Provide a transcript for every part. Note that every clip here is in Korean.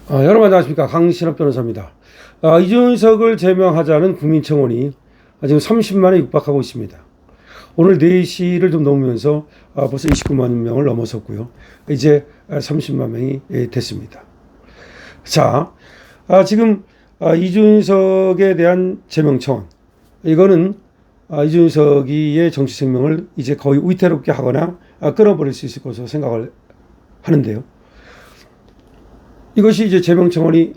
여러분 안녕하십니까. 강신업 변호사입니다. 이준석을 제명하자는 국민청원이 지금 30만에 육박하고 있습니다. 오늘 4시를 좀 넘으면서 벌써 29만 명을 넘어섰고요. 이제 30만 명이 됐습니다. 자, 지금 이준석에 대한 제명청원, 이거는 이준석이의 정치 생명을 이제 거의 위태롭게 하거나 끊어버릴 수 있을 것으로 생각을 하는데요. 이것이 이제 제명청원이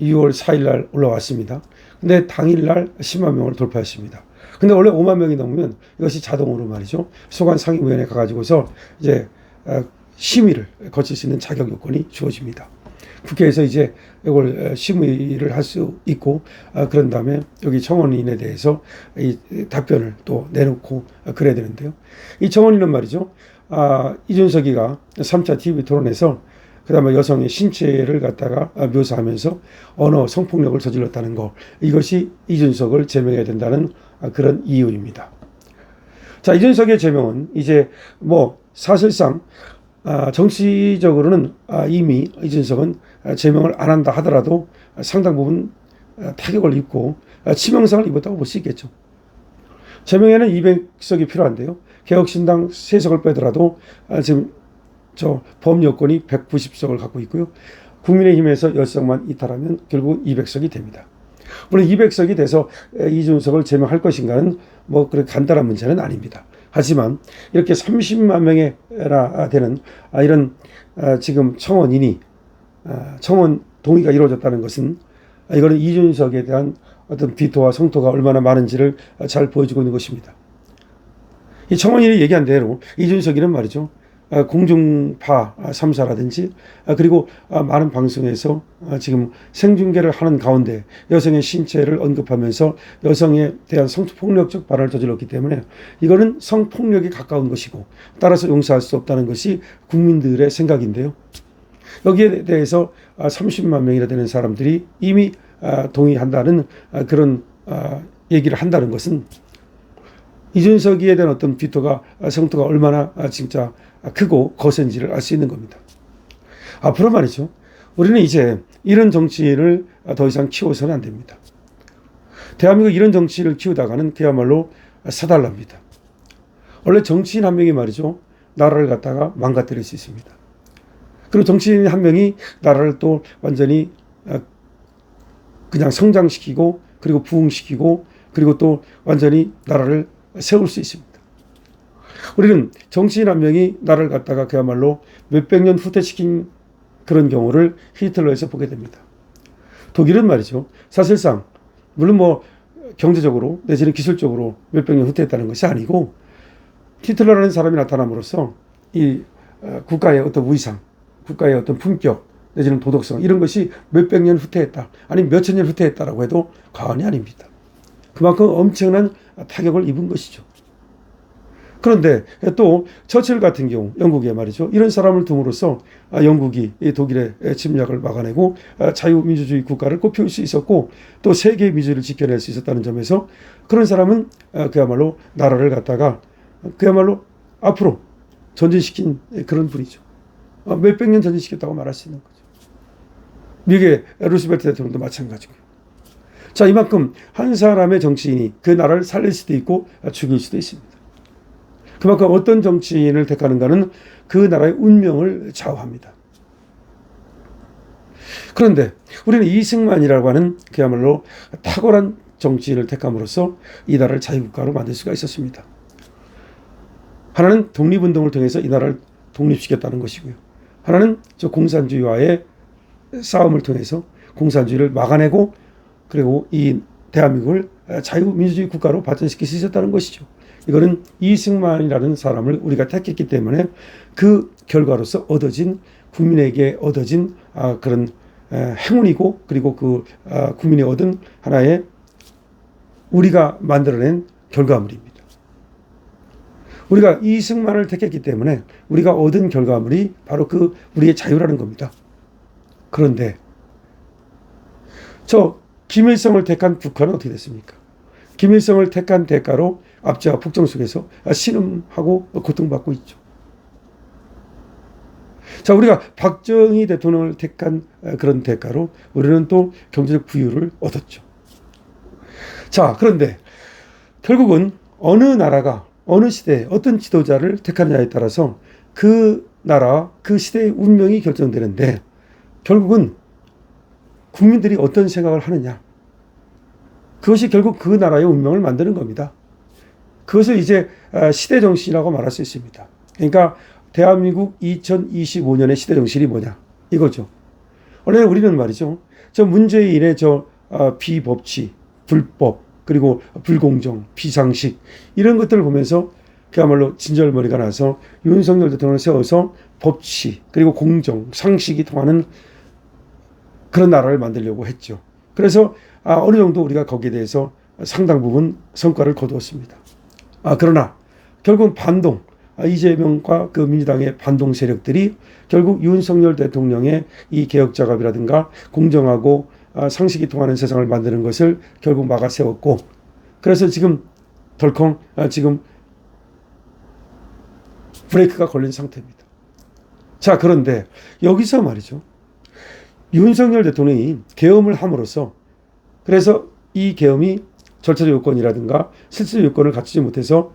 2월 4일 날 올라왔습니다. 근데 당일 날 10만 명을 돌파했습니다. 근데 원래 5만 명이 넘으면 이것이 자동으로 말이죠. 소관 상임위원회 가가지고서 이제 심의를 거칠 수 있는 자격 요건이 주어집니다. 국회에서 이제 이걸 심의를 할 수 있고, 그런 다음에 여기 청원인에 대해서 이 답변을 또 내놓고 그래야 되는데요. 이 청원인은 말이죠. 이준석이가 3차 TV 토론에서 그다음에 여성의 신체를 갖다가 묘사하면서 언어 성폭력을 저질렀다는 것, 이것이 이준석을 제명해야 된다는 그런 이유입니다. 자, 이준석의 제명은 이제 뭐 사실상 정치적으로는 이미 이준석은 제명을 안 한다 하더라도 상당 부분 타격을 입고 치명상을 입었다고 볼 수 있겠죠. 제명에는 200석이 필요한데요. 개혁신당 3석을 빼더라도 지금 범 여건이 190석을 갖고 있고요. 국민의힘에서 10석만 이탈하면 결국 200석이 됩니다. 물론 200석이 돼서 이준석을 제명할 것인가는 뭐 그렇게 간단한 문제는 아닙니다. 하지만 이렇게 30만 명이나 되는 이런 지금 청원인이 청원 동의가 이루어졌다는 것은 이거는 이준석에 대한 어떤 비토와 성토가 얼마나 많은지를 잘 보여주고 있는 것입니다. 이 청원인이 얘기한 대로 이준석이는 말이죠. 공중파 3사라든지 그리고 많은 방송에서 지금 생중계를 하는 가운데 여성의 신체를 언급하면서 여성에 대한 성폭력적 발언을 저질렀기 때문에 이거는 성폭력에 가까운 것이고 따라서 용서할 수 없다는 것이 국민들의 생각인데요. 여기에 대해서 30만 명이나 되는 사람들이 이미 동의한다는 그런 얘기를 한다는 것은 이준석이에 대한 어떤 비토가 성토가 얼마나 진짜 크고 거센지를 알 수 있는 겁니다. 앞으로 말이죠. 우리는 이제 이런 정치인을 더 이상 키워서는 안 됩니다. 대한민국 이런 정치인을 키우다가는 그야말로 사달랍니다. 원래 정치인 한 명이 말이죠. 나라를 갖다가 망가뜨릴 수 있습니다. 그리고 정치인 한 명이 나라를 또 완전히 그냥 성장시키고 그리고 부흥시키고 그리고 또 완전히 나라를 세울 수 있습니다. 우리는 정치인 한 명이 나라를 갖다가 그야말로 몇백 년 후퇴시킨 그런 경우를 히틀러에서 보게 됩니다. 독일은 말이죠. 사실상 물론 뭐 경제적으로 내지는 기술적으로 몇백 년 후퇴했다는 것이 아니고 히틀러라는 사람이 나타남으로써 이 국가의 어떤 위상, 국가의 어떤 품격 내지는 도덕성 이런 것이 몇백 년 후퇴했다. 아니 몇천 년 후퇴했다라고 해도 과언이 아닙니다. 그만큼 엄청난 타격을 입은 것이죠. 그런데 또 처칠 같은 경우 영국에 말이죠. 이런 사람을 둠으로써 영국이 독일의 침략을 막아내고 자유민주주의 국가를 꽃피울 수 있었고 또 세계의 민주주의를 지켜낼 수 있었다는 점에서 그런 사람은 그야말로 나라를 갖다가 그야말로 앞으로 전진시킨 그런 분이죠. 몇백 년 전진시켰다고 말할 수 있는 거죠. 미국의 루스벨트 대통령도 마찬가지고요. 자, 이만큼 한 사람의 정치인이 그 나라를 살릴 수도 있고 죽일 수도 있습니다. 그만큼 어떤 정치인을 택하는가는 그 나라의 운명을 좌우합니다. 그런데 우리는 이승만이라고 하는 그야말로 탁월한 정치인을 택함으로써 이 나라를 자유국가로 만들 수가 있었습니다. 하나는 독립운동을 통해서 이 나라를 독립시켰다는 것이고요. 하나는 저 공산주의와의 싸움을 통해서 공산주의를 막아내고 그리고 이 대한민국을 자유민주주의 국가로 발전시킬 수 있었다는 것이죠. 이거는 이승만이라는 사람을 우리가 택했기 때문에 그 결과로서 얻어진 국민에게 얻어진 그런 행운이고 그리고 그 국민이 얻은 하나의 우리가 만들어낸 결과물입니다. 우리가 이승만을 택했기 때문에 우리가 얻은 결과물이 바로 그 우리의 자유라는 겁니다. 그런데 저 김일성을 택한 북한은 어떻게 됐습니까? 김일성을 택한 대가로 압제와 폭정 속에서 신음하고 고통받고 있죠. 자, 우리가 박정희 대통령을 택한 그런 대가로 우리는 또 경제적 부유를 얻었죠. 자, 그런데 결국은 어느 나라가 어느 시대에 어떤 지도자를 택하느냐에 따라서 그 나라, 그 시대의 운명이 결정되는데 결국은 국민들이 어떤 생각을 하느냐. 그것이 결국 그 나라의 운명을 만드는 겁니다. 그것을 이제 시대 정신이라고 말할 수 있습니다. 그러니까 대한민국 2025년의 시대 정신이 뭐냐 이거죠. 원래 우리는 말이죠. 저 문재인의 비법치, 불법, 그리고 불공정, 비상식 이런 것들을 보면서 그야말로 진절머리가 나서 윤석열 대통령을 세워서 법치, 그리고 공정, 상식이 통하는 그런 나라를 만들려고 했죠. 그래서 어느 정도 우리가 거기에 대해서 상당 부분 성과를 거두었습니다. 그러나 결국 반동, 이재명과 그 민주당의 반동 세력들이 결국 윤석열 대통령의 이 개혁작업이라든가 공정하고 상식이 통하는 세상을 만드는 것을 결국 막아 세웠고, 그래서 지금 덜컹 지금 브레이크가 걸린 상태입니다. 자, 그런데 여기서 말이죠. 윤석열 대통령이 계엄을 함으로써 그래서 이 계엄이 절차적 요건이라든가 실질적 요건을 갖추지 못해서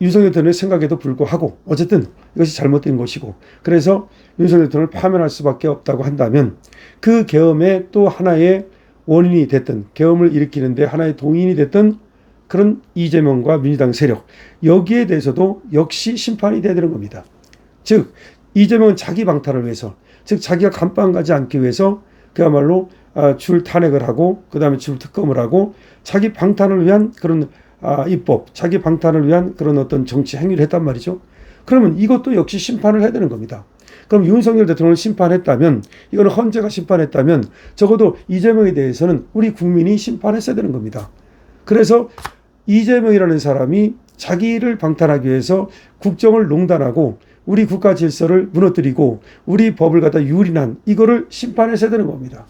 윤석열 대통령의 생각에도 불구하고 어쨌든 이것이 잘못된 것이고 그래서 윤석열 대통령을 파면할 수밖에 없다고 한다면 그 계엄의 또 하나의 원인이 됐던, 계엄을 일으키는데 하나의 동인이 됐던 그런 이재명과 민주당 세력, 여기에 대해서도 역시 심판이 돼야 되는 겁니다. 즉 이재명은 자기 방탄을 위해서, 즉 자기가 감방 가지 않기 위해서 그야말로 줄 탄핵을 하고 그 다음에 줄 특검을 하고 자기 방탄을 위한 그런 입법, 자기 방탄을 위한 그런 어떤 정치 행위를 했단 말이죠. 그러면 이것도 역시 심판을 해야 되는 겁니다. 그럼 윤석열 대통령을 심판했다면, 이거는 헌재가 심판했다면 적어도 이재명에 대해서는 우리 국민이 심판했어야 되는 겁니다. 그래서 이재명이라는 사람이 자기를 방탄하기 위해서 국정을 농단하고 우리 국가 질서를 무너뜨리고 우리 법을 갖다 유린한 이거를 심판했어야 되는 겁니다.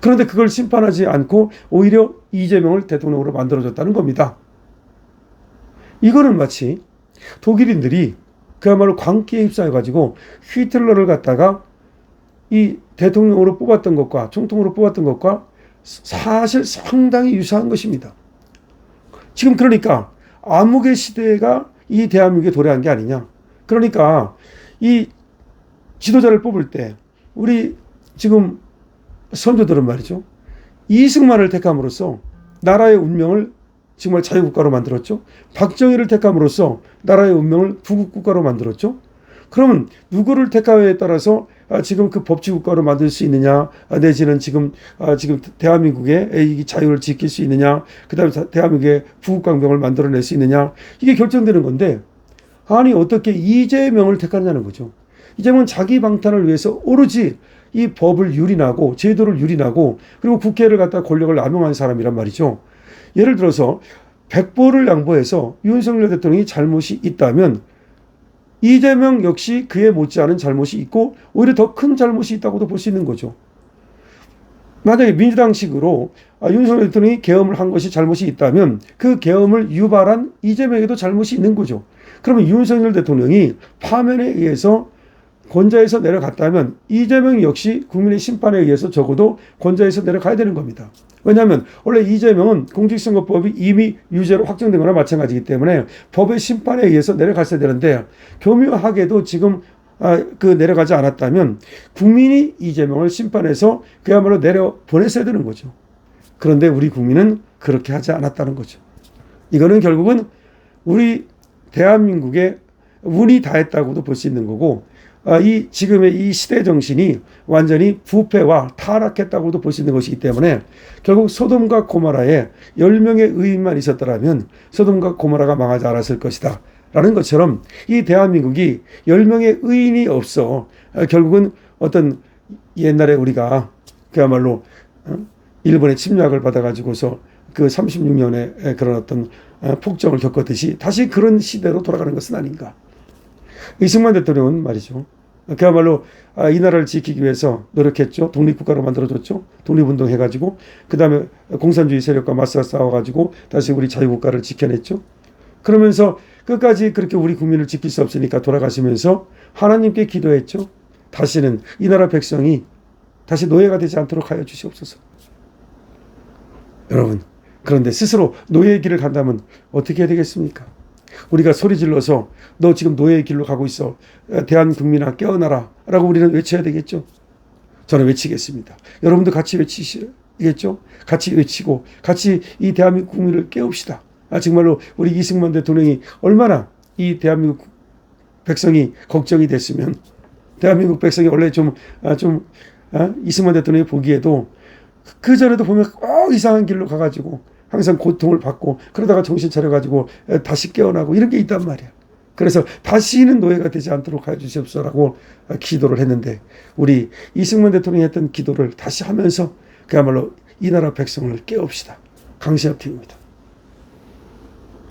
그런데 그걸 심판하지 않고 오히려 이재명을 대통령으로 만들어줬다는 겁니다. 이거는 마치 독일인들이 그야말로 광기에 휩싸여가지고 히틀러를 갖다가 이 대통령으로 뽑았던 것과 총통으로 뽑았던 것과 사실 상당히 유사한 것입니다. 지금 그러니까 암흑의 시대가 이 대한민국에 도래한 게 아니냐. 그러니까 이 지도자를 뽑을 때 우리 지금 선조들은 말이죠. 이승만을 택함으로써 나라의 운명을 정말 자유국가로 만들었죠. 박정희를 택함으로써 나라의 운명을 부국국가로 만들었죠. 그러면 누구를 택하에 따라서 지금 그 법치국가로 만들 수 있느냐, 내지는 지금 대한민국의 이 자유를 지킬 수 있느냐, 그 다음에 대한민국의 부국강병을 만들어낼 수 있느냐, 이게 결정되는 건데, 아니 어떻게 이재명을 택하느냐는 거죠. 이재명은 자기 방탄을 위해서 오로지 이 법을 유린하고 제도를 유린하고 그리고 국회를 갖다 권력을 남용한 사람이란 말이죠. 예를 들어서 백보를 양보해서 윤석열 대통령이 잘못이 있다면 이재명 역시 그에 못지않은 잘못이 있고 오히려 더 큰 잘못이 있다고도 볼 수 있는 거죠. 만약에 민주당식으로 윤석열 대통령이 계엄을 한 것이 잘못이 있다면 그 계엄을 유발한 이재명에도 잘못이 있는 거죠. 그러면 윤석열 대통령이 파면에 의해서 권좌에서 내려갔다면 이재명 역시 국민의 심판에 의해서 적어도 권좌에서 내려가야 되는 겁니다. 왜냐하면 원래 이재명은 공직선거법이 이미 유죄로 확정된 거나 마찬가지이기 때문에 법의 심판에 의해서 내려갔어야 되는데 교묘하게도 지금 내려가지 않았다면 국민이 이재명을 심판해서 그야말로 내려보냈어야 되는 거죠. 그런데 우리 국민은 그렇게 하지 않았다는 거죠. 이거는 결국은 우리 대한민국의 운이 다했다고도 볼 수 있는 거고 지금의 이 시대 정신이 완전히 부패와 타락했다고도 볼 수 있는 것이기 때문에 결국 소돔과 고모라에 10명의 의인만 있었더라면 소돔과 고모라가 망하지 않았을 것이다 라는 것처럼 이 대한민국이 10명의 의인이 없어 결국은 어떤 옛날에 우리가 그야말로 일본의 침략을 받아가지고서 그 36년의 그런 어떤 폭정을 겪었듯이 다시 그런 시대로 돌아가는 것은 아닌가. 이승만 대통령은 말이죠. 그야말로 이 나라를 지키기 위해서 노력했죠. 독립국가로 만들어줬죠. 독립운동 해가지고 그 다음에 공산주의 세력과 맞서 싸워가지고 다시 우리 자유국가를 지켜냈죠. 그러면서 끝까지 그렇게 우리 국민을 지킬 수 없으니까 돌아가시면서 하나님께 기도했죠. 다시는 이 나라 백성이 다시 노예가 되지 않도록 하여 주시옵소서. 여러분, 그런데 스스로 노예의 길을 간다면 어떻게 해야 되겠습니까? 우리가 소리 질러서 너 지금 노예의 길로 가고 있어. 대한 국민아 깨어나라 라고 우리는 외쳐야 되겠죠. 저는 외치겠습니다. 여러분도 같이 외치시겠죠? 같이 외치고 같이 이 대한민국 국민을 깨웁시다. 정말로 우리 이승만 대통령이 얼마나 이 대한민국 백성이 걱정이 됐으면, 대한민국 백성이 원래 이승만 대통령이 보기에도 그전에도 보면 이상한 길로 가가지고 항상 고통을 받고 그러다가 정신 차려가지고 다시 깨어나고 이런 게 있단 말이야. 그래서 다시는 노예가 되지 않도록 하여 주시옵소서라고 기도를 했는데, 우리 이승만 대통령이 했던 기도를 다시 하면서 그야말로 이 나라 백성을 깨웁시다. 강신엽 TV입니다.